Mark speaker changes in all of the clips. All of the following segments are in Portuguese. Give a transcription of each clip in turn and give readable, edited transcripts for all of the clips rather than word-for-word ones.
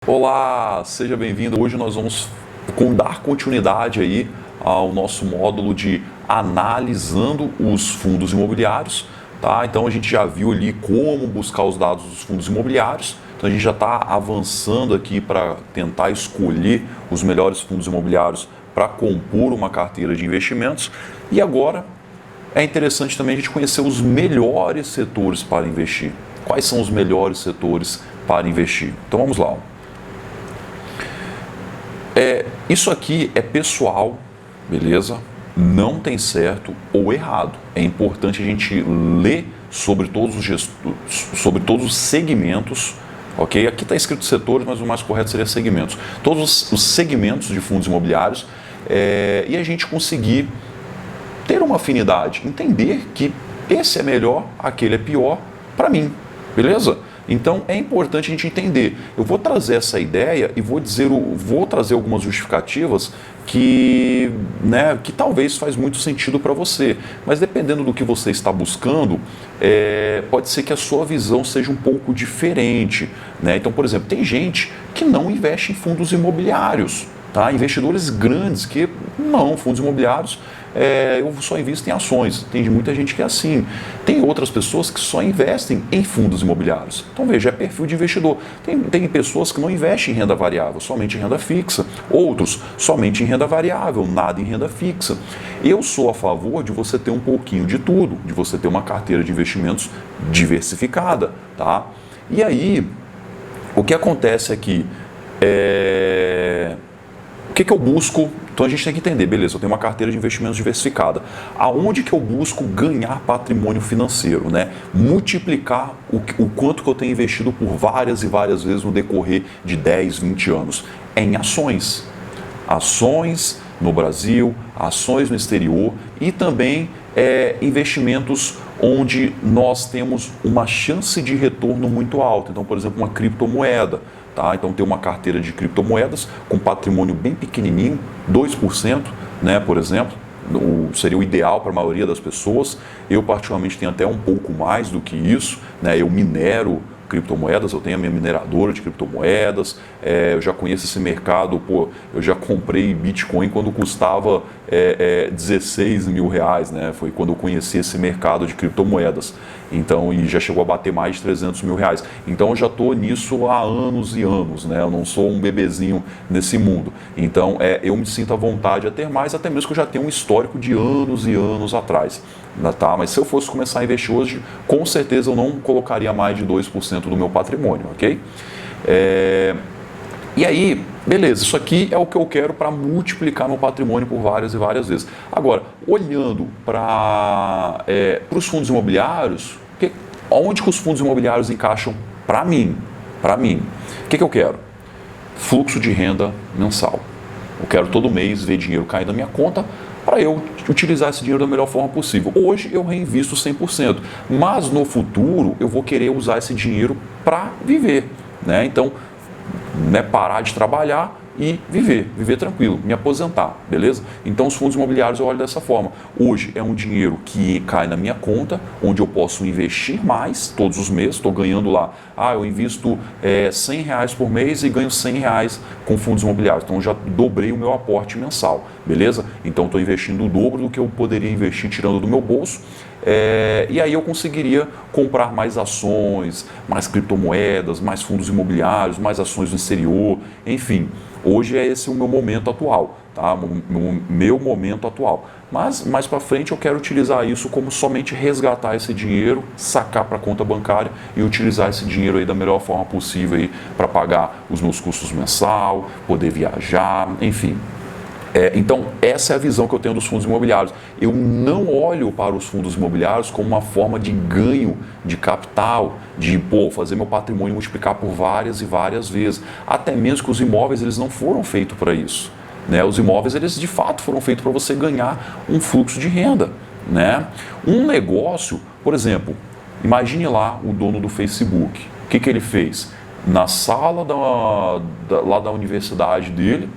Speaker 1: Olá, seja bem-vindo. Hoje nós vamos dar continuidade aí ao nosso módulo de analisando os fundos imobiliários, tá? Então a gente já viu ali como buscar os dados dos fundos imobiliários. Então a gente já está avançando aqui para tentar escolher os melhores fundos imobiliários para compor uma carteira de investimentos. E agora é interessante também a gente conhecer os melhores setores para investir. Quais são os melhores setores para investir? Então vamos lá. Isso aqui é pessoal, beleza? Não tem certo ou errado. É importante a gente ler sobre todos os segmentos, ok? Aqui está escrito setores, mas o mais correto seria segmentos. Todos os segmentos de fundos imobiliários e a gente conseguir ter uma afinidade, entender que esse é melhor, aquele é pior para mim, beleza? Então é importante a gente entender. Eu vou trazer essa ideia e vou trazer algumas justificativas que talvez faz muito sentido para você. Mas dependendo do que você está buscando, pode ser que a sua visão seja um pouco diferente, né? Então, por exemplo, tem gente que não investe em fundos imobiliários, tá? Investidores grandes que não, fundos imobiliários. Eu só invisto em ações. Tem muita gente que é assim. Tem outras pessoas que só investem em fundos imobiliários. Então veja, é perfil de investidor. Tem pessoas que não investem em renda variável, somente em renda fixa. Outros somente em renda variável, nada em renda fixa. Eu sou a favor de você ter um pouquinho de tudo, de você ter uma carteira de investimentos diversificada, tá? E aí, o que acontece aqui o que eu busco? Então a gente tem que entender, beleza, eu tenho uma carteira de investimentos diversificada. Aonde que eu busco ganhar patrimônio financeiro, né? Multiplicar o quanto que eu tenho investido por várias e várias vezes no decorrer de 10, 20 anos. É em ações. Ações no Brasil, ações no exterior e também investimentos onde nós temos uma chance de retorno muito alta. Então, por exemplo, uma criptomoeda. Tá? Então, ter uma carteira de criptomoedas com patrimônio bem pequenininho, 2%, né, por exemplo, seria o ideal para a maioria das pessoas. Eu, particularmente, tenho até um pouco mais do que isso, né? Eu minero criptomoedas, eu tenho a minha mineradora de criptomoedas, eu já conheço esse mercado, eu já comprei Bitcoin quando custava 16 mil reais, né? Foi quando eu conheci esse mercado de criptomoedas. Então, e já chegou a bater mais de 300 mil reais. Então, eu já estou nisso há anos e anos, né? Eu não sou um bebezinho nesse mundo. Então, eu me sinto à vontade a ter mais, até mesmo que eu já tenho um histórico de anos e anos atrás. Tá? Mas se eu fosse começar a investir hoje, com certeza eu não colocaria mais de 2% do meu patrimônio, ok? E aí, beleza, isso aqui é o que eu quero para multiplicar meu patrimônio por várias e várias vezes. Agora, olhando para os fundos imobiliários, onde que os fundos imobiliários encaixam para mim? Para mim, o que eu quero? Fluxo de renda mensal. Eu quero todo mês ver dinheiro cair na minha conta para eu utilizar esse dinheiro da melhor forma possível. Hoje eu reinvisto 100%, mas no futuro eu vou querer usar esse dinheiro para viver, né? Então, parar de trabalhar e viver tranquilo, me aposentar, beleza? Então os fundos imobiliários eu olho dessa forma. Hoje é um dinheiro que cai na minha conta, onde eu posso investir mais todos os meses, estou ganhando lá, eu invisto 100 reais por mês e ganho 100 reais com fundos imobiliários, então eu já dobrei o meu aporte mensal, beleza? Então estou investindo o dobro do que eu poderia investir tirando do meu bolso, e aí eu conseguiria comprar mais ações, mais criptomoedas, mais fundos imobiliários, mais ações no exterior, enfim. Hoje é esse o meu momento atual, tá? Meu momento atual. Mas mais para frente eu quero utilizar isso como somente resgatar esse dinheiro, sacar para a conta bancária e utilizar esse dinheiro aí da melhor forma possível aí para pagar os meus custos mensal, poder viajar, enfim. Então, essa é a visão que eu tenho dos fundos imobiliários. Eu não olho para os fundos imobiliários como uma forma de ganho de capital, de fazer meu patrimônio multiplicar por várias e várias vezes. Até mesmo que os imóveis eles não foram feitos para isso, né? Os imóveis eles de fato foram feitos para você ganhar um fluxo de renda, né? Um negócio, por exemplo, imagine lá o dono do Facebook. O que ele fez? Na sala lá da universidade dele,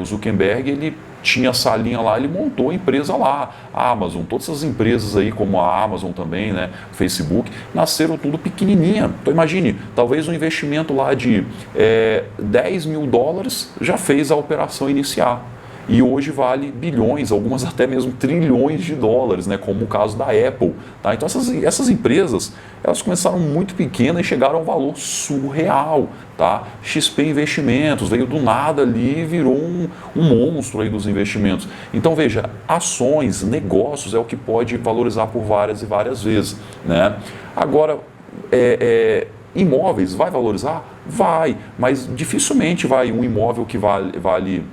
Speaker 1: o Zuckerberg ele tinha salinha lá, ele montou a empresa lá. A Amazon, todas essas empresas aí, como a Amazon também, né, Facebook, nasceram tudo pequenininha. Então imagine, talvez um investimento lá de $10 mil já fez a operação iniciar. E hoje vale bilhões, algumas até mesmo trilhões de dólares, né, como o caso da Apple. Tá? Então essas empresas, elas começaram muito pequenas e chegaram a um valor surreal. Tá? XP Investimentos veio do nada ali e virou um monstro aí dos investimentos. Então veja, ações, negócios é o que pode valorizar por várias e várias vezes. Né? Agora, imóveis vai valorizar? Vai, mas dificilmente vai um imóvel que vale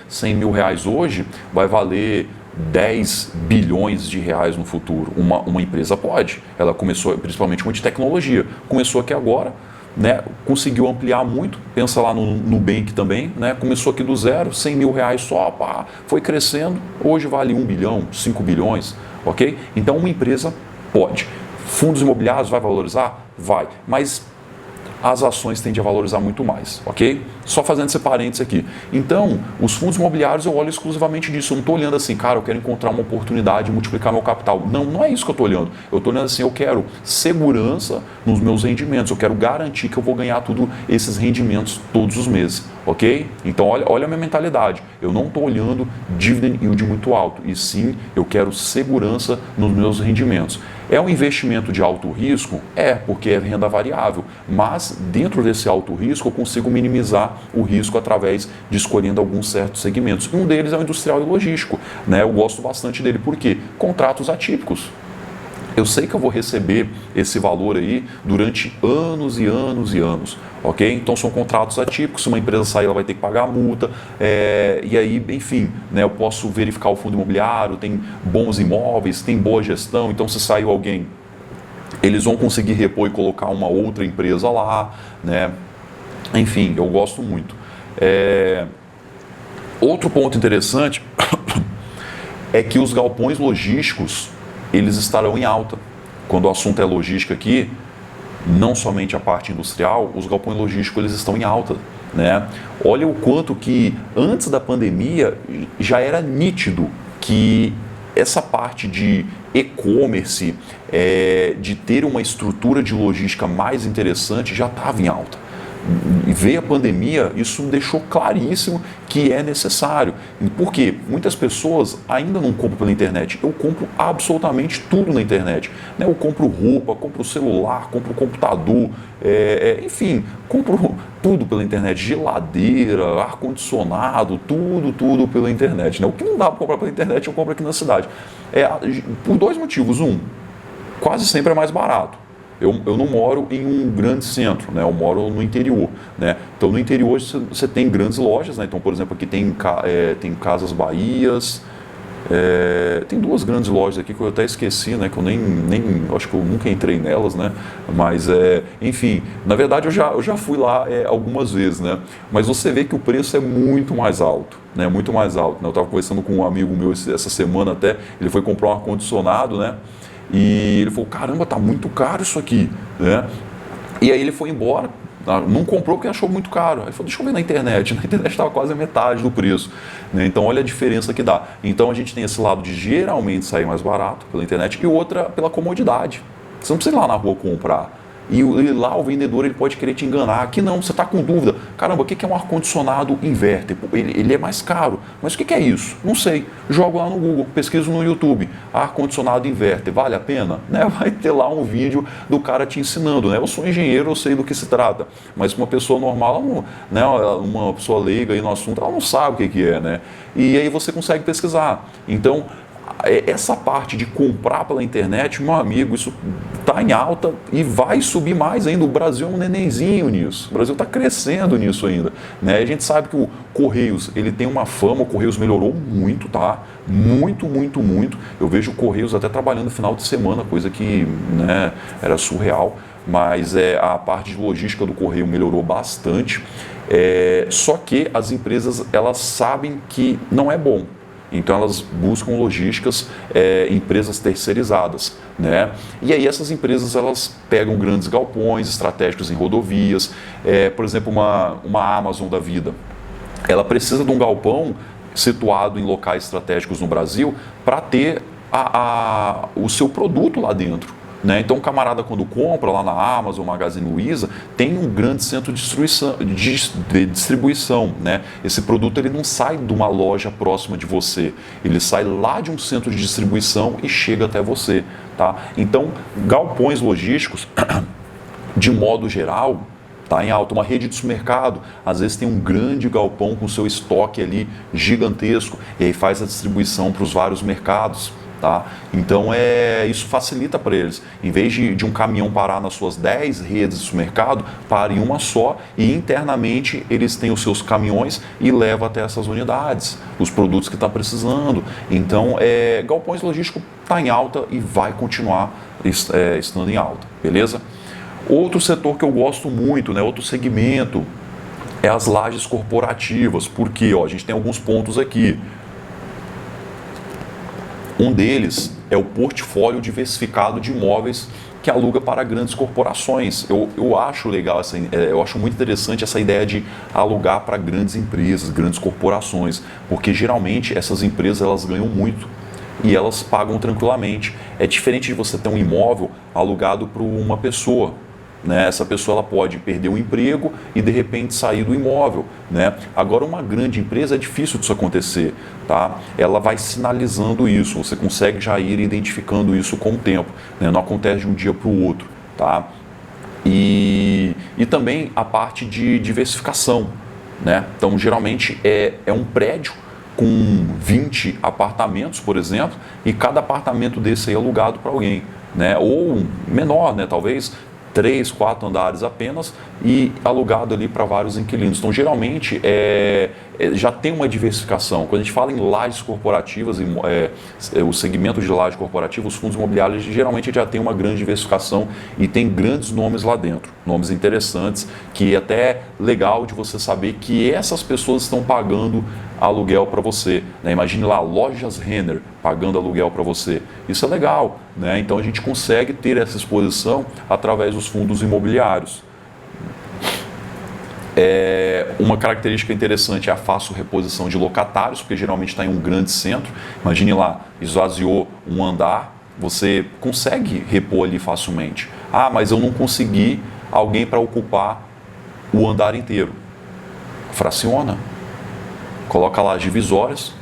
Speaker 1: 100 mil reais hoje, vai valer 10 bilhões de reais no futuro. Uma empresa pode. Ela começou, principalmente com de tecnologia, começou aqui agora, né, conseguiu ampliar muito, pensa lá no Nubank também, né, começou aqui do zero, 100 mil reais só, pá, foi crescendo, hoje vale 1 bilhão, 5 bilhões, ok? Então uma empresa pode. Fundos imobiliários vai valorizar? Vai, mas as ações tendem a valorizar muito mais, ok? Só fazendo esse parênteses aqui. Então, os fundos imobiliários eu olho exclusivamente disso. Eu não estou olhando assim, cara, eu quero encontrar uma oportunidade de multiplicar meu capital. Não, não é isso que eu estou olhando. Eu estou olhando assim, eu quero segurança nos meus rendimentos. Eu quero garantir que eu vou ganhar tudo esses rendimentos todos os meses, ok? Então, olha a minha mentalidade. Eu não estou olhando dividend yield muito alto. E sim, eu quero segurança nos meus rendimentos. É um investimento de alto risco? É, porque é renda variável. Mas, dentro desse alto risco, eu consigo minimizar o risco através de escolhendo alguns certos segmentos. Um deles é o industrial e logístico. Né? Eu gosto bastante dele. Por quê? Contratos atípicos. Eu sei que eu vou receber esse valor aí durante anos e anos e anos, ok? Então são contratos atípicos, se uma empresa sair ela vai ter que pagar a multa, e aí, enfim, né, eu posso verificar o fundo imobiliário, tem bons imóveis, tem boa gestão, então se saiu alguém, eles vão conseguir repor e colocar uma outra empresa lá, né? Enfim, eu gosto muito. Outro ponto interessante é que os galpões logísticos, eles estarão em alta. Quando o assunto é logística aqui, não somente a parte industrial, os galpões logísticos eles estão em alta. Né? Olha o quanto que antes da pandemia já era nítido que essa parte de e-commerce, de ter uma estrutura de logística mais interessante, já estava em alta. E veio a pandemia, isso deixou claríssimo que é necessário. Por quê? Muitas pessoas ainda não compram pela internet. Eu compro absolutamente tudo na internet. Né? Eu compro roupa, compro celular, compro computador, enfim, compro tudo pela internet. Geladeira, ar-condicionado, tudo pela internet. Né? O que não dá para comprar pela internet, eu compro aqui na cidade. Por dois motivos. Um, quase sempre é mais barato. Eu não moro em um grande centro, né? Eu moro no interior. Né? Então, no interior você tem grandes lojas. Né? Então, por exemplo, aqui tem Casas Bahias, tem duas grandes lojas aqui que eu até esqueci, né? Que eu nem acho que eu nunca entrei nelas, né? Mas, enfim, na verdade eu já fui lá algumas vezes, né? Mas você vê que o preço é muito mais alto. Né, muito mais alto. Né? Eu estava conversando com um amigo meu essa semana até, ele foi comprar um ar-condicionado, né? E ele falou, caramba, tá muito caro isso aqui, né? E aí ele foi embora, não comprou porque achou muito caro. Aí ele falou, deixa eu ver na internet estava quase a metade do preço. Né? Então olha a diferença que dá. Então a gente tem esse lado de geralmente sair mais barato pela internet e outra pela comodidade. Você não precisa ir lá na rua comprar. E lá o vendedor ele pode querer te enganar. Aqui não, você está com dúvida. Caramba, o que é um ar-condicionado inverter? Ele é mais caro. Mas o que é isso? Não sei. Jogo lá no Google, pesquiso no YouTube. Ar-condicionado inverter, vale a pena? Né? Vai ter lá um vídeo do cara te ensinando. Né? Eu sou engenheiro, eu sei do que se trata. Mas uma pessoa normal, ela não, né? Uma pessoa leiga aí no assunto, ela não sabe o que é. Né? E aí você consegue pesquisar. Então, essa parte de comprar pela internet, meu amigo, isso está em alta e vai subir mais ainda. O Brasil é um nenenzinho nisso. O Brasil está crescendo nisso ainda. Né? A gente sabe que o Correios ele tem uma fama, o Correios melhorou muito, tá? Muito. Eu vejo o Correios até trabalhando no final de semana, coisa que, né, era surreal. Mas a parte de logística do Correio melhorou bastante. Só que as empresas elas sabem que não é bom. Então elas buscam logísticas, empresas terceirizadas, né? E aí essas empresas elas pegam grandes galpões estratégicos em rodovias, por exemplo uma Amazon da vida, ela precisa de um galpão situado em locais estratégicos no Brasil para ter o seu produto lá dentro. Né? Então, o camarada, quando compra lá na Amazon, Magazine Luiza, tem um grande centro de distribuição. Né? Esse produto ele não sai de uma loja próxima de você, ele sai lá de um centro de distribuição e chega até você. Tá? Então, galpões logísticos, de modo geral, está em alta. Uma rede de supermercado, às vezes tem um grande galpão com seu estoque ali gigantesco, e aí faz a distribuição para os vários mercados. Tá? Então, isso facilita para eles. Em vez de um caminhão parar nas suas 10 redes de supermercado, para em uma só e internamente eles têm os seus caminhões e levam até essas unidades os produtos que está precisando. Então, galpões logísticos está em alta e vai continuar estando em alta, beleza? Outro setor que eu gosto muito, né, outro segmento, é as lajes corporativas. Por quê? A gente tem alguns pontos aqui. Um deles é o portfólio diversificado de imóveis que aluga para grandes corporações. Eu acho legal, eu acho muito interessante essa ideia de alugar para grandes empresas, grandes corporações, porque geralmente essas empresas elas ganham muito e elas pagam tranquilamente. É diferente de você ter um imóvel alugado para uma pessoa. Né? Essa pessoa ela pode perder o emprego e de repente sair do imóvel. Né? Agora, uma grande empresa é difícil disso acontecer. Tá? Ela vai sinalizando isso, você consegue já ir identificando isso com o tempo. Né? Não acontece de um dia para o outro. Tá? E também a parte de diversificação. Né? Então, geralmente é um prédio com 20 apartamentos, por exemplo, e cada apartamento desse aí é alugado para alguém. Né? Ou menor, né? Talvez 3, 4 andares apenas e alugado ali para vários inquilinos. Então, geralmente, já tem uma diversificação. Quando a gente fala em lajes corporativas, o segmento de laje corporativa, os fundos imobiliários, geralmente já tem uma grande diversificação e tem grandes nomes lá dentro, nomes interessantes, que é até legal de você saber que essas pessoas estão pagando aluguel para você. Né? Imagine lá, Lojas Renner pagando aluguel para você. Isso é legal. Né? Então, a gente consegue ter essa exposição através dos fundos imobiliários. Uma característica interessante é a fácil reposição de locatários, porque geralmente está em um grande centro. Imagine lá, esvaziou um andar, você consegue repor ali facilmente. Ah, mas eu não consegui alguém para ocupar o andar inteiro. Fraciona. Coloca lá as divisórias,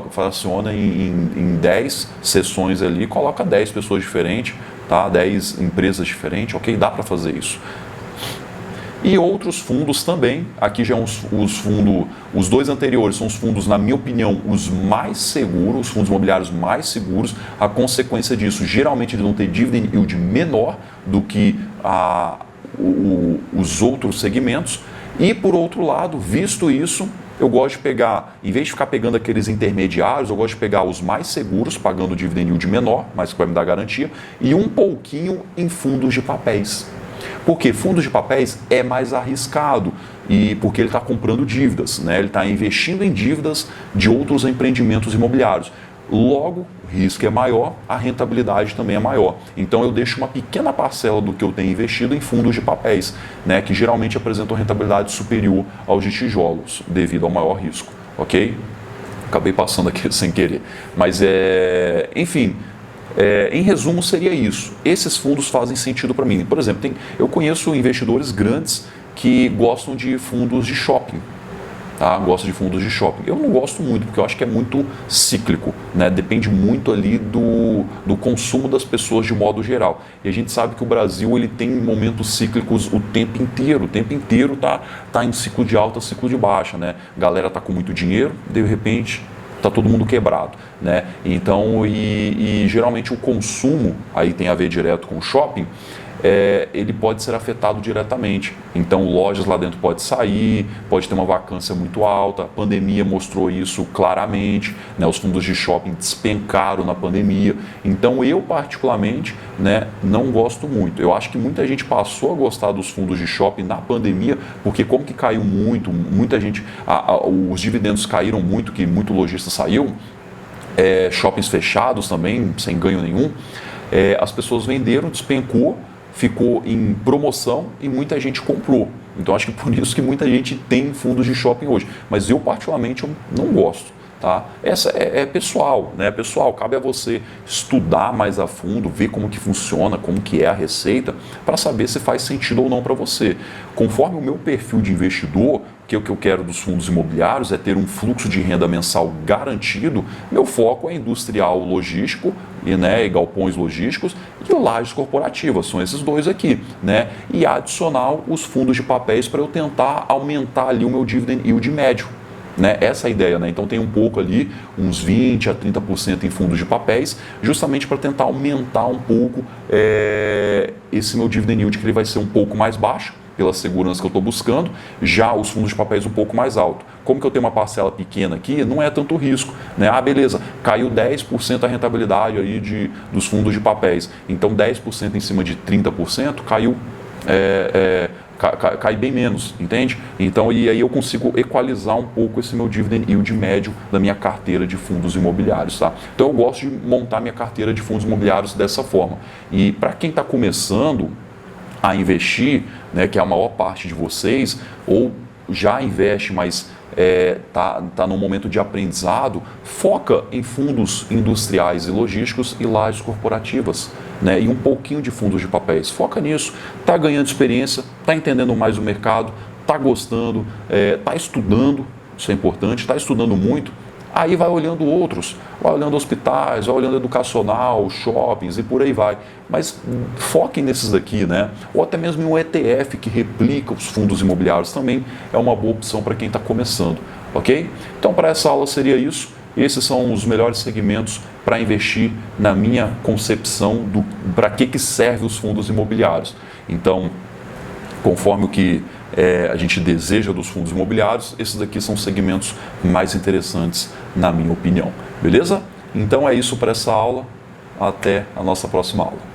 Speaker 1: fraciona em 10 sessões ali, coloca 10 pessoas diferentes, tá? 10 empresas diferentes, ok? Dá para fazer isso. E outros fundos também, aqui já os fundos, os dois anteriores são os fundos, na minha opinião, os mais seguros, os fundos imobiliários mais seguros. A consequência disso, geralmente eles vão ter dividend yield menor do que os outros segmentos. E por outro lado, visto isso, eu gosto de pegar, em vez de ficar pegando aqueles intermediários, eu gosto de pegar os mais seguros, pagando dividend yield menor, mas que vai me dar garantia, e um pouquinho em fundos de papéis. Porque fundos de papéis é mais arriscado, e porque ele está comprando dívidas, né? Ele está investindo em dívidas de outros empreendimentos imobiliários. Logo, o risco é maior, a rentabilidade também é maior. Então eu deixo uma pequena parcela do que eu tenho investido em fundos de papéis, né? Que geralmente apresentam rentabilidade superior aos de tijolos, devido ao maior risco, ok? Acabei passando aqui sem querer. Mas, enfim... em resumo, seria isso. Esses fundos fazem sentido para mim. Por exemplo, eu conheço investidores grandes que gostam de fundos de shopping. Tá? Gostam de fundos de shopping. Eu não gosto muito, porque eu acho que é muito cíclico. Né? Depende muito ali do consumo das pessoas de modo geral. E a gente sabe que o Brasil ele tem momentos cíclicos o tempo inteiro. O tempo inteiro tá em ciclo de alta, ciclo de baixa. Né? A galera está com muito dinheiro, de repente... está todo mundo quebrado, né? Então, geralmente o consumo, aí tem a ver direto com o shopping, ele pode ser afetado diretamente. Então, lojas lá dentro podem sair, pode ter uma vacância muito alta, a pandemia mostrou isso claramente, né? Os fundos de shopping despencaram na pandemia. Então, eu particularmente, né, não gosto muito. Eu acho que muita gente passou a gostar dos fundos de shopping na pandemia, porque como que caiu muito, muita gente, os dividendos caíram muito, que muito lojista saiu, shoppings fechados também, sem ganho nenhum, as pessoas venderam, despencou, ficou em promoção e muita gente comprou. Então acho que por isso que muita gente tem fundos de shopping hoje. Mas eu particularmente eu não gosto. Tá? Essa é pessoal, né? Pessoal, cabe a você estudar mais a fundo, ver como que funciona, como que é a receita, para saber se faz sentido ou não para você. Conforme o meu perfil de investidor, que o que eu quero dos fundos imobiliários é ter um fluxo de renda mensal garantido, meu foco é industrial logístico, e galpões logísticos e lajes corporativas, são esses dois aqui, né? E adicional os fundos de papéis para eu tentar aumentar ali o meu dividend yield médio. Né? Essa é a ideia, né? Então tem um pouco ali, uns 20 a 30% em fundos de papéis, justamente para tentar aumentar um pouco esse meu dividend yield, que ele vai ser um pouco mais baixo, pela segurança que eu estou buscando, já os fundos de papéis um pouco mais alto. Como que eu tenho uma parcela pequena aqui, não é tanto risco, né? Ah, beleza, caiu 10% a rentabilidade aí dos fundos de papéis, então 10% em cima de 30% caiu... cai bem menos, entende? Então, e aí eu consigo equalizar um pouco esse meu dividend yield médio da minha carteira de fundos imobiliários, tá? Então eu gosto de montar minha carteira de fundos imobiliários dessa forma. E para quem está começando a investir, né, que é a maior parte de vocês, ou já investe, mas tá no momento de aprendizado, foca em fundos industriais e logísticos e lajes corporativas, né, e um pouquinho de fundos de papéis. Foca nisso, está ganhando experiência, está entendendo mais o mercado, está gostando, está estudando, isso é importante, está estudando muito, aí vai olhando outros, vai olhando hospitais, vai olhando educacional, shoppings e por aí vai. Mas foquem nesses daqui, né? Ou até mesmo em um ETF que replica os fundos imobiliários também é uma boa opção para quem está começando, ok? Então, para essa aula seria isso. Esses são os melhores segmentos para investir na minha concepção para que servem os fundos imobiliários. Então, conforme o que a gente deseja dos fundos imobiliários, esses aqui são segmentos mais interessantes, na minha opinião. Beleza? Então é isso para essa aula. Até a nossa próxima aula.